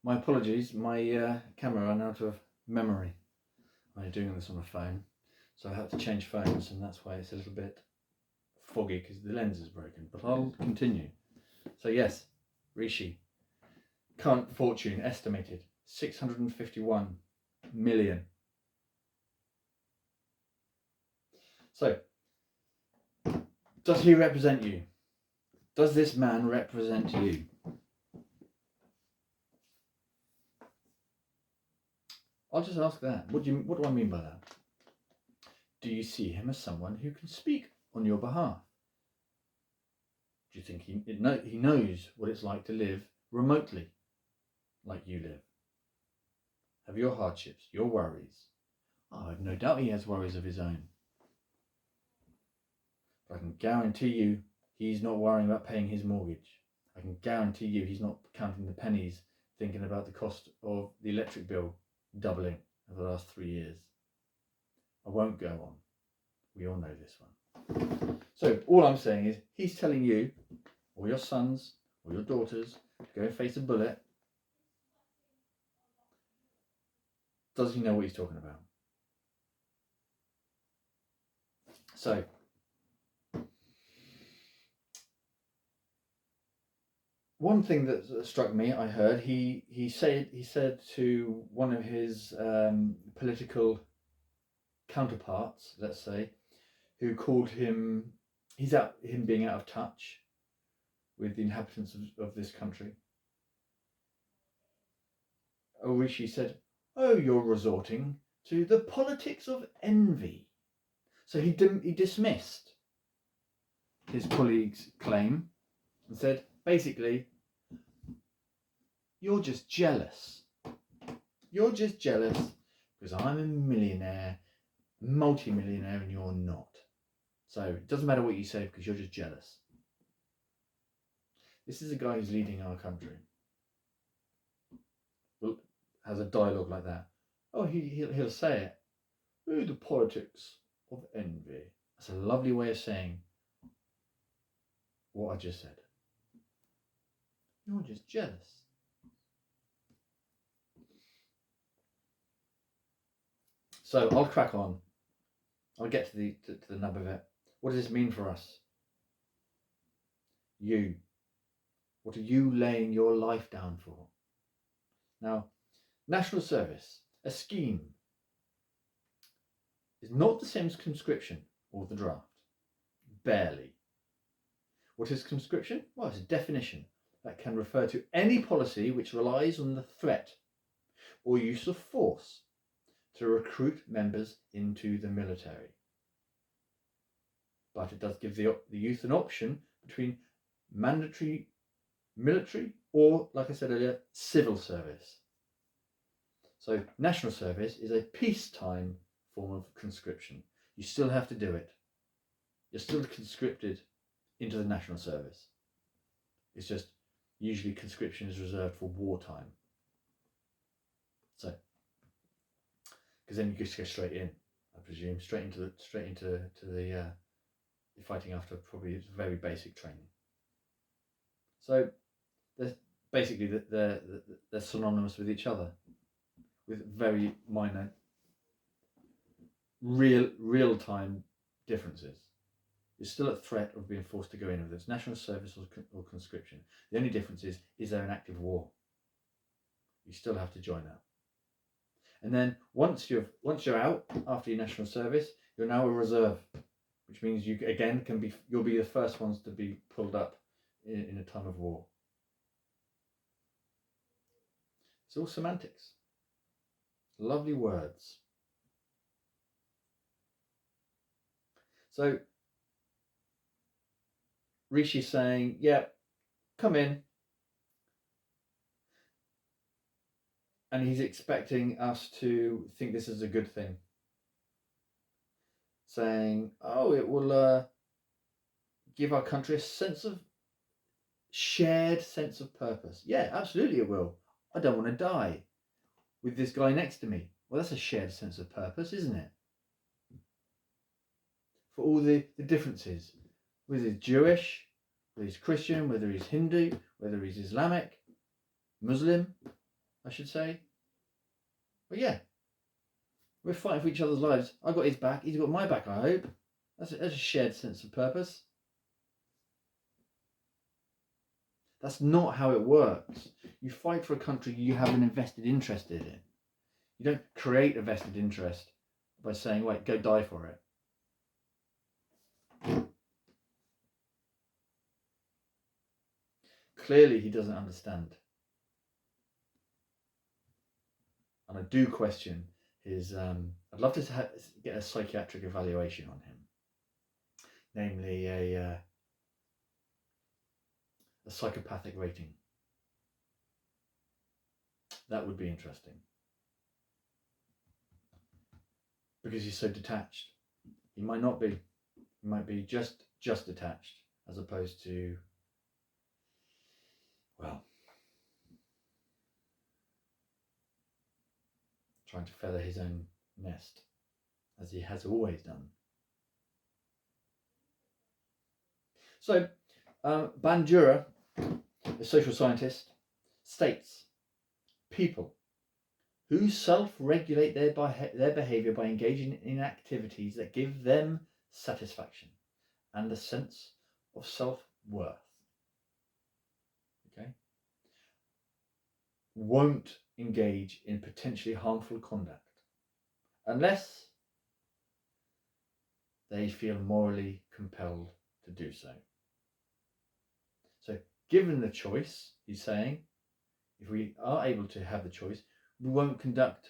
My apologies, my camera ran out of memory. I'm doing this on a phone, so I had to change phones, and that's why it's a little bit foggy because the lens is broken. But I'll continue. So yes, Rishi, current fortune estimated 651 million. So, does he represent you? Does this man represent you? I'll just ask that. What do I mean by that? Do you see him as someone who can speak on your behalf? Do you think he knows what it's like to live remotely, like you live? Have your hardships, your worries? I have no doubt he has worries of his own. But I can guarantee you he's not worrying about paying his mortgage. I can guarantee you he's not counting the pennies, thinking about the cost of the electric bill doubling over the last 3 years. I won't go on. We all know this one. So all I'm saying is he's telling you, or your sons, or your daughters, to go and face a bullet. Does he know what he's talking about? So, one thing that struck me, I heard he said to one of his political counterparts, let's say, who called him being out of touch with the inhabitants of this country. Rishi said, "Oh, you're resorting to the politics of envy." So he dismissed his colleague's claim and said, basically, you're just jealous. You're just jealous because I'm a millionaire, multi-millionaire, and you're not. So it doesn't matter what you say because you're just jealous. This is a guy who's leading our country. Well, has a dialogue like that. Oh, he'll say it. Oh, the politics of envy. That's a lovely way of saying what I just said. You're just jealous. So I'll crack on. I'll get to the nub of it. What does this mean for us? You. What are you laying your life down for? Now, national service, a scheme, is not the same as conscription or the draft. Barely. What is conscription? Well, it's a definition that can refer to any policy which relies on the threat or use of force to recruit members into the military. But it does give the youth an option between mandatory military or, like I said earlier, civil service. So national service is a peacetime form of conscription. You still have to do it. You're still conscripted into the national service. It's just usually conscription is reserved for wartime. So, because then you just go straight in, I presume, straight into the fighting after probably very basic training. So, they're synonymous with each other, with very minor, real-time differences. You're still at threat of being forced to go in, whether it's national service or conscription. The only difference is there an active war? You still have to join up. And then once you're out after your national service, you're now a reserve, which means you again you'll be the first ones to be pulled up in a time of war. It's all semantics. Lovely words. So Rishi's saying, yeah, come in. And he's expecting us to think this is a good thing. Saying, oh, it will give our country a shared sense of purpose. Yeah, absolutely it will. I don't want to die with this guy next to me. Well, that's a shared sense of purpose, isn't it? For all the differences, whether he's Jewish, whether he's Christian, whether he's Hindu, whether he's Islamic, Muslim, I should say, well, yeah, we're fighting for each other's lives. I got his back, he's got my back, I hope. That's a shared sense of purpose. That's not how it works. You fight for a country you have an invested interest in. You don't create a vested interest by saying, wait, go die for it. Clearly, he doesn't understand. And I do question his, I'd love to get a psychiatric evaluation on him. Namely, a psychopathic rating. That would be interesting. Because he's so detached. He might not be. He might be just detached, as opposed to, well, trying to feather his own nest, as he has always done. So, Bandura, a social scientist, states people who self-regulate their behaviour by engaging in activities that give them satisfaction and a sense of self-worth, okay, won't engage in potentially harmful conduct unless they feel morally compelled to do so. So, given the choice, he's saying, if we are able to have the choice, we won't conduct